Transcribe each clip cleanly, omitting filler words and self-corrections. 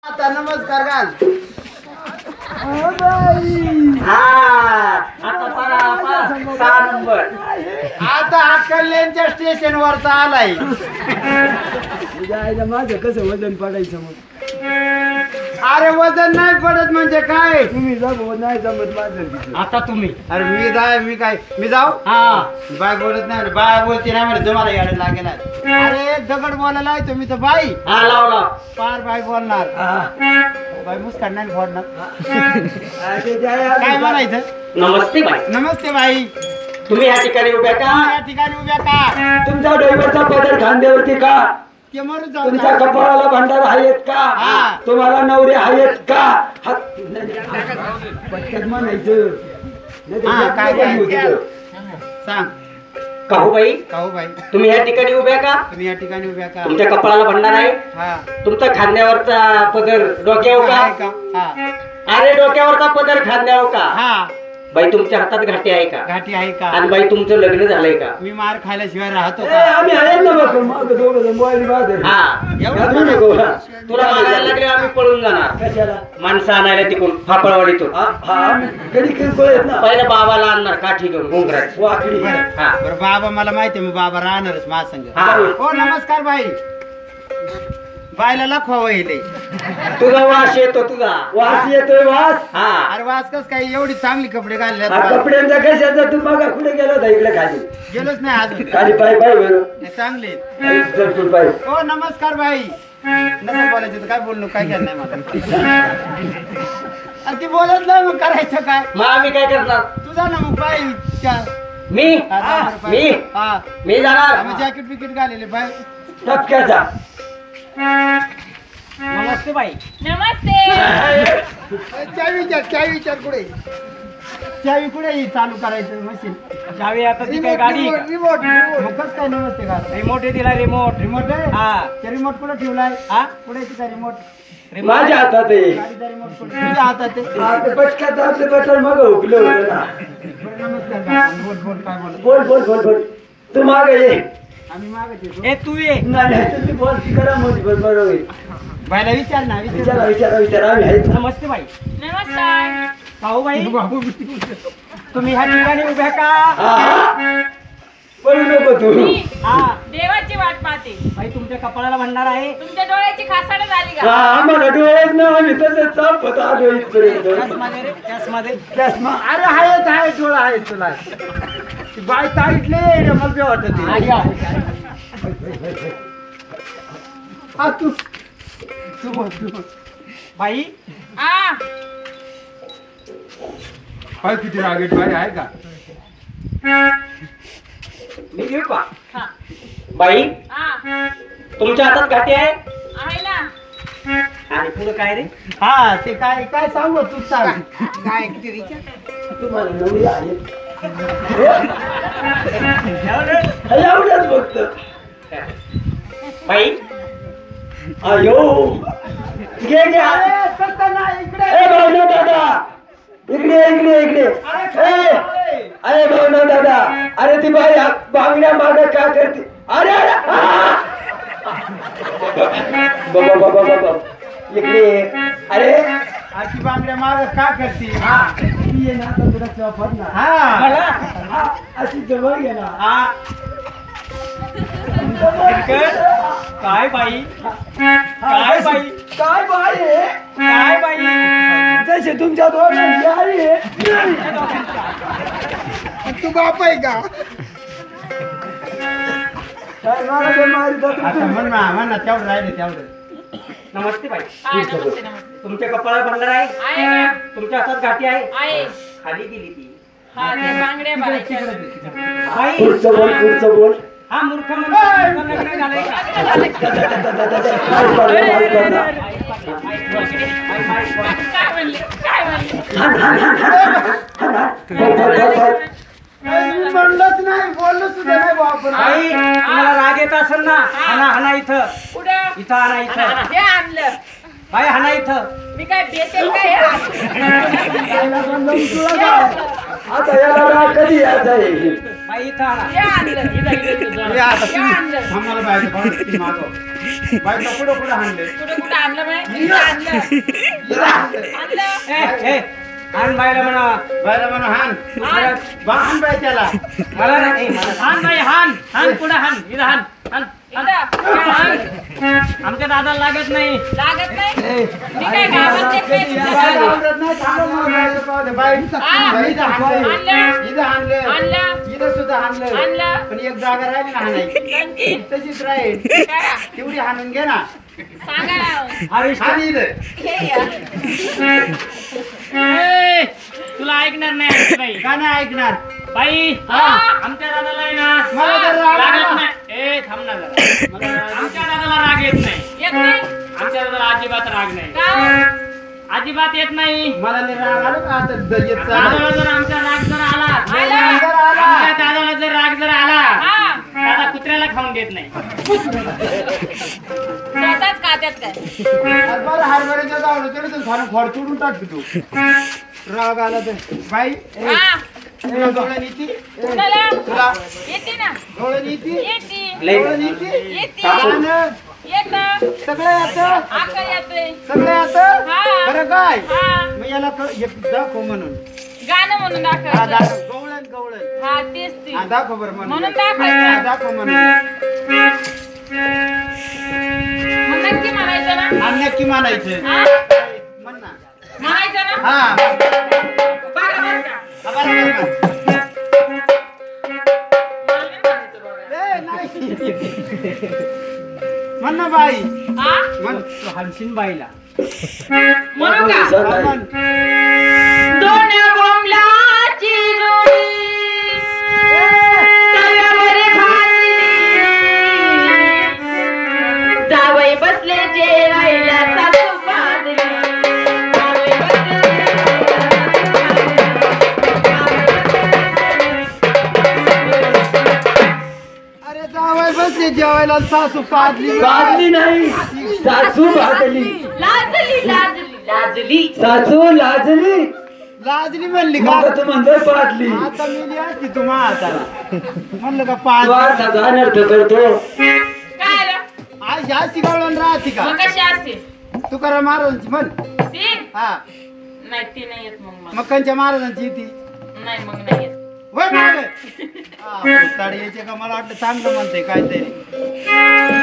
आता नमस्कार घाल. सहा नंबर. आता हा कल्याणच्या स्टेशनवरचा आलाय. माझं कसं वजन पडायचं मग? अरे वजन नाही पडत म्हणजे काय? तुम्ही जाऊ नाही जमत माझं. आता तुम्ही. अरे मी जाऊ. बाय बोलत नाही, बाय बोलते नाही म्हणजे तुम्हाला यायला लागेल. अरे दगड बोलायला आहे तुम्ही तर बाई. हा लाव. पार बाय बोलणार. बाई मुस्कान नाही फोडणार. काय म्हणायचं? नमस्ते बाई. नमस्ते बाई. तुम्ही या ठिकाणी उभ्या का? या ठिकाणी उभ्या का? तुमच्या ड्रायव्हरचा पदर खांद्यावरती का? ते मरून जाऊ. तुमच्या कपाळाला भांडार आहेत का? तुम्हाला नवरे आहेत का? पटकन म्हणायचं. काय सांग. काहू बाई. काहू बाई. तुम्ही या ठिकाणी उभ्या का? तुम्ही या ठिकाणी उभ्या का? तुमच्या कपाळाला भंडार आहे. हा. तुमचा खांद्यावरचा पदर डोक्यावर आहे का? का? हा. अरे डोक्यावरचा पदर खांद्यावर का? हा. बाई तुमच्या हातात घाटी आहे का? घाटी आहे का? आणि बाई तुमचं लग्न झालंय का? मी मार खायल्याशिवाय राहतो ए, का? आम्ही आहेत ना बघ. माझं दोघं जण मोबाईल बहादर. हा. एवढं नको. तुला मागायला लागले आम्ही पळून जाणार. कशाला? माणसं आणायला तिकडून फापळवाडीतून. आम्ही कधी किरकोळ आहेत ना. पहिलं बाबाला आणणार काठी घेऊन घुंगराची. वाकडी. हा. बरं बाबा मला माहिती मी बाबा राहणारच महासंघ. हा. हो नमस्कार बाई. बायला लखवा वहिले. तुझा वास येतो तुझा. वास येतोय वास. हा. अरे वास कस काय एवढी चांगली कपडे घालले? हा, कपड्यांचा कशाचा? तू मागा कुठे गेला होता? इकडे खाली. गेलोच नाही अजून. खाली पाय बरं. हे चांगले. चल पाय. हो नमस्कार बाई. नसं बोलायचं तर काय बोललो काय केलं नाही मला. अरे ती बोलत नाही मग करायचं काय? मग आम्ही काय करणार? तुझा ना मग बाई. मी जाणार. आम्ही जॅकेट बिकेट घालेले बाई. टपक्याचा. नमस्ते बाई. नमस्ते. चावी विचार कुठे? चावी कुठे ही चालू करायचं मशीन? चावी आता ती काय गाडी आहे का? रिमोट. मग कसं काय नमस्ते का? रिमोट आहे दिला रिमोट. रिमोट आहे? हा. ते रिमोट कुठे ठेवलाय? हा? कुठे आहे तिचा रिमोट? माझ्या हातात आहे. गाडीचा रिमोट कुठे? तुझ्या हातात आहे. हा, ते पटक्याचं आपलं बटन मग हुकलं होतं ना. बरं, नमस्कार बाई. बोल काय बोल. बोल. तू माग ये. आम्ही मागत येतो. ए तू ये. नाही तुम्ही बोल ती करा मोठी बरोबर होईल. बायला विचार ना विचारा आम्ही आहेत. नमस्ते बाई. नमस्कार. भाऊ बाई. तुम्ही ह्या ठिकाणी उभ्या का? पळू नको तू. हा. देवाची वाट पाहते. बाई तुमच्या कपाळाला म्हणणार आहे. तुमच्या डोळ्याची खासाड झाली हा, का? आम्हाला डोळ्यात ना आम्ही तसं चापत आलो इथपर्यंत. त्याचमध्ये रे, त्याचमध्ये. अरे आहे डोळा आहे तुला. ती बाय ताईटले मला ते वाटत आई आहे. हा तू बोल. बाई. आ काय किती रागेट बाई आहे का? मी घेऊ का? हा. बाई आ तुमच्या हातात घाटी आहे. आहे ना. आणि पुढे काय रे? हा ते काय सांगू तू सांग. काय किती विचार? तुम्हाला नवरी आहेत. एवढंच फक्त. बाई. अयो घे अरे तसं नाही इकडे. ए भावना दादा इकडे अरे भावना दादा अरे ती बाई बांगड्या माग काय करते? अरे बाबा इकडे. अरे आजची बांगड्या माग का करते? ती ये ना आता तुला चौफर ना. हा अशी जवळ घे ना. हा. काय बाई? काय बाई? काय बाई आहे? काय बाई? जसे तुमच्या दोघांची आई आहे. तू बाप आहे का? काय मला ते मारी जातो तुम्ही. म्हण ना तेवढं राहिले तेवढं. नमस्ते बाई. हा नमस्ते. तुमच्या कपाळाला भंडार आहे. आहे ना. तुमच्या हातात घाटी आहे. आहे. खाली गेली ती. हा ते बांगड्या भरायच्या. बाई. पुढचं बोल. हा मूर्ख म्हणतो लग्न झालंय का? काय म्हणले? म्हणलंच नाही बोललो सुद्धा नाही बाप. आई तुम्हाला राग येत असेल ना? हाना इथं. कुठं? इथं हाना इथं. हे आणलं. बाई हाना इथं. मी काय बेटेल काय? आता याला राग कधी यायचा आहे? बाई इथं हाना. हे आणलं. हे आणलं. आम्हाला बाहेर मागव. बायका कुठं कुठं हाणले कुठं कुठं आणलं बाई? इथं आणलं. हिला हाणलं. आणलं. ए आण बायला म्हणा बायला म्हणून हाण हाण. हाण बाय त्याला मला ना ए, मला हान बाई हान हान पुढे हान इथं हान हान इथं. आमच्या दादाला लागत नाही. लागत नाही. मी काय गावात येत नाही तुमच्या बाय गावी. आवडत नाही, थांबा मग, बायला पाहू दे. बाय, बाई इथं हाणलं. आणलं. इथं हाणलं. आणलं. इथं सुद्धा हाणलं. आणलं. पण एक जागा राहिली ना हाणायची कोणती? तशीच राहील करा. तेवढी हाणून घे ना सांगा ना. हरीश हाण इथं. हे या. ए, तुला ऐकणार नाही आमची बाई. का नाही ऐकणार बाई हा. आमच्या दादाला आहे ना मला तर राग लागत आला. नाही. ए थांब ना जरा. आमच्या दादाला राग येत नाही. येत नाही. आमच्या दादाला अजिबात राग नाही. का? अजिबात येत नाही. मला लय राग आला का आता दयेत दादाला जर आमचा राग जर आला आला. आमच्या दादाला जर राग जर आला हा. दादा कुत्र्याला खाऊन देत नाही. स्वतःच खात्यात काय? बरं हरभऱ्याच्या जावलं तरी तू खाणं खोड चुडून टाकतो तू राग आला तर बाई हा. तुला डोळ्यात येते कुणाला? तुला येते ना. डोळ्यात येते येते. डोळ्यात येते येते. गाणं, येतं. सगळं येतं आका येते. सगळं येतं हा. खरं काय हा. मग याला एक दाखव म्हणून गाणं म्हणून हा दाखवायचं. दाखव गवळण गवळण हा तेच ती. हा दाखव बरं म्हणून म्हणून दाखवायचं. हा, दाखव म्हणून मग नक्की म्हणायचं ना. आणि नक्की म्हणायचं हा? म्हण ना म्हणायचं ना. हा बरं, बरं का? हा, बरं, बरं, बरं. मला नाही म्हणायचं बघा. ए, नाही. म्हण ना बाई हा? म्हण तू हाणशील बाईला म्हणू का? हा, म्हण. दोन बोंबलाची जोडी तव्यावर भाजली. जावई बसले जेवायला सासू बांधली. जावई बसले अरे जावई बसले जेवायला सासू पाजली बाजली नाही सासू भाजली लाजली लाजली लाजली. सासू लाजली लाजली म्हणली का मग तू म्हणतोय पाजली आता मिली असती तू म्हातारा म्हणलं का पाच तू अर्थाचा अनर्थ करतो काय आलं? आज जास्ती गवळण राहते का मग कशी असते तुकाराम महाराजांची म्हण ती? हा नाही ती नाही येत मग मला. मक्कांच्या महाराजांची ती नाही मग नाही येत. होय मागे ताडी यायचे का मला वाटलं चांगलं म्हणते काहीतरी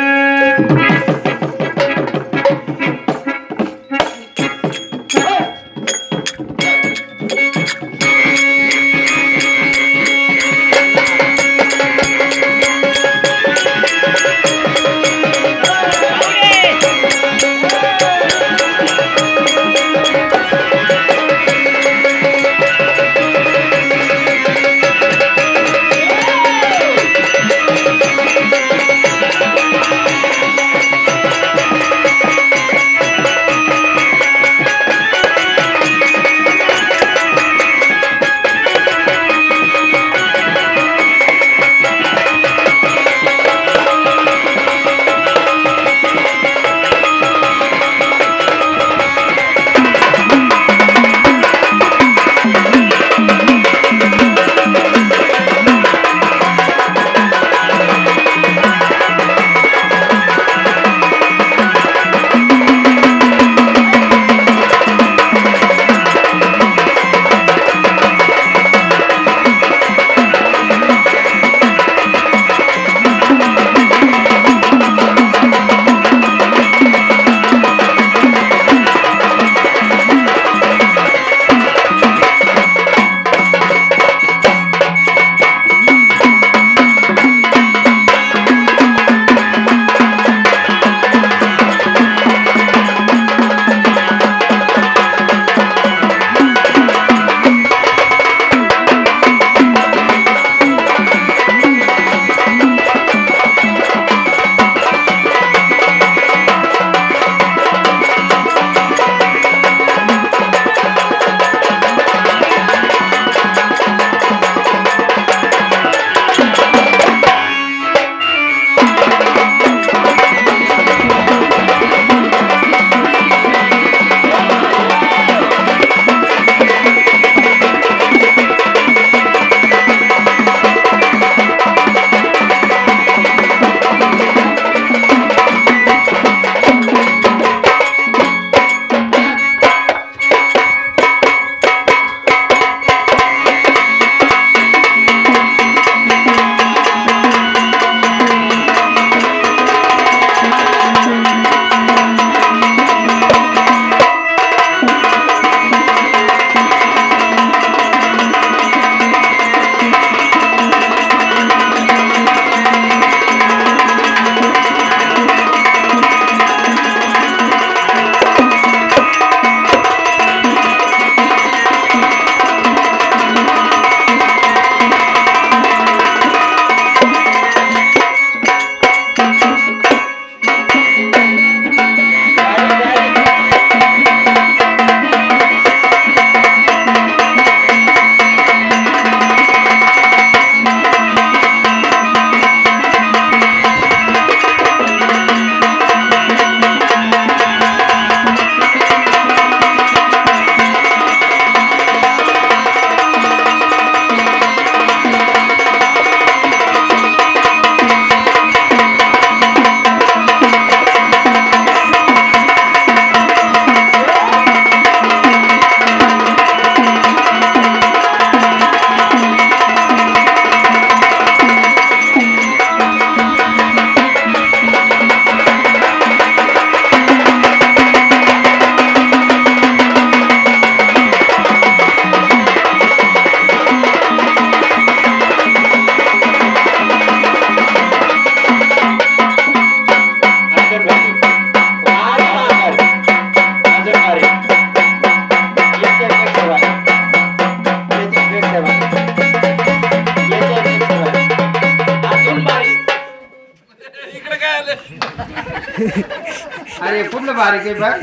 अरे कुठलं बारीक आहे बाय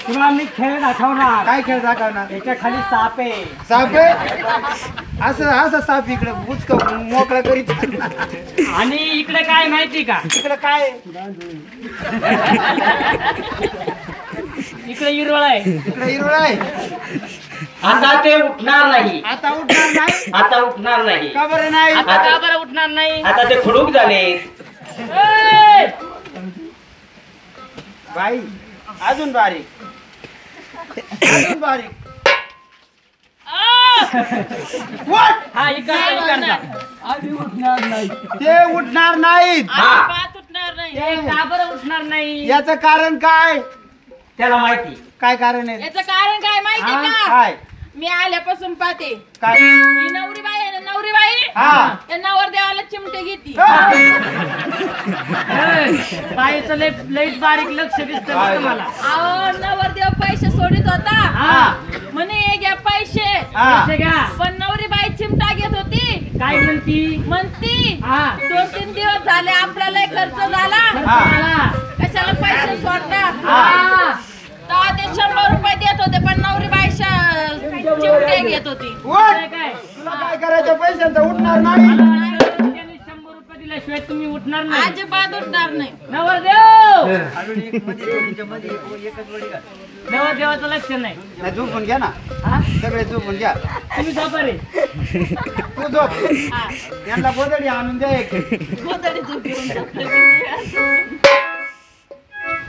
तुला मी खेळ दाखवणार. काय खेळ दाखवणार त्याच्या खाली साप आहे. साप आहे असं असं साप इकडे बुचक मोकळा करीत आणि इकडे काय माहिती का? इकडे काय आहे? इकडे हिरवळ आहे. इकडे हिरवळ आहे. आता ते उठणार नाही. आता उठणार नाही. आता उठणार नाही. का बरं नाही? आता का बरं उठणार नाही? आता ते खुडूक झाले. ए! बाई अजून बारीक अजून बारीक हा इकडचा इकडचा. ते उठणार नाहीत. हा पाच उठणार नाही. ते का बरं उठणार नाही? याचं कारण काय? त्याला माहिती. काय कारण आहे? याचं कारण काय माहितीये का? काय मी आल्यापासून पाहते काय ही नवरी बाई आहे ना, नवरी बाई हा त्या नवरदेवाला चिमटे घेती. बाईचं लईच बारीक लक्ष दिसतं बरं मला. अहो नवरदेव पैसे सोडित होता हा म्हणे हे घ्या पैसे हा पैसे घ्या. पण नवरी बाई चिमटा घेत होती. काय म्हणती? म्हणती हा 2-3 दिवस झाले आपल्याला खर्च झाला हा. कशाला पैसे सोडता. हा. तेव्हा ते 100 रुपये देत होते पण नवरी बाई चिमटे घेत होती. उठ. काय तुला काय करायचं पैशांचं उठणार नाही. त्यांनी 100 रुपये दिल्याशिवाय तुम्ही उठणार नाही. अजिबात उठणार नाही. नवरदेव नवरदेवाचं लक्ष नाही. नाही, झोपून घ्या ना हा? सगळे झोपून घ्या. तुम्ही झोपा रे. तू झोप. हा. यांना गोदडी आणून द्या एक. गोधडी झोपून झोपले.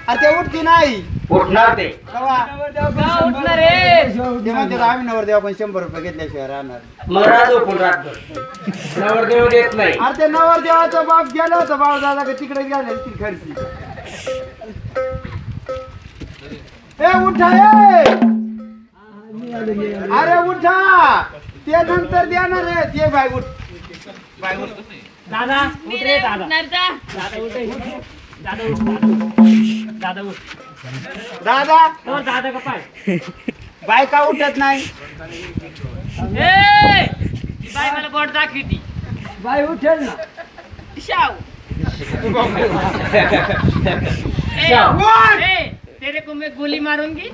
अरे ते उठती नाही. उठणार ते. कवा? का उठणार रे? ते म्हणते आम्ही नवरदेव आपण 100 रुपये घेतल्याशिवाय राहणार. मग राहतो पण राहतो. नवरदेव देत नाही. अरे ते नवरदेवाचा बाप गेला होता बाबा दादा तिकडे गेले ती खर्ची. ए उठा ए. अरे उठा ते नंतर देणार आहे. ते बाय उठ बाय उठ. दादा मी उठ नाही रे दादा. उठणार जा. दादा उठ रे. दादा उठ. दादा उठ. दादा हो दादा का पाय. बाय का उठत नाही? ए! ती बाई मला बोट दाखवती. बाई उठेल ना. शाव. ए, उठ! ए, तेरे को मैं गोली मारूंगी.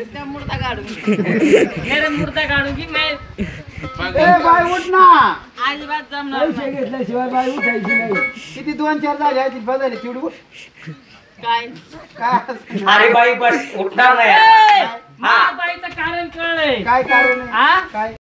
इसका मुर्दा काढून. मेरा मुर्दा काढूंगी मैं. ए बाय उठ ना. अजिबात जमणार पैसे नाही. घेतल्याशिवाय बाई उठायची नाही. किती 2-4 झाले ती बदलली चिवडी उठ. काय काय अरे बाई बस उठणार नाही. ए! मला बाईचं कारण कळलंय. काय कारण आहे? हा? काय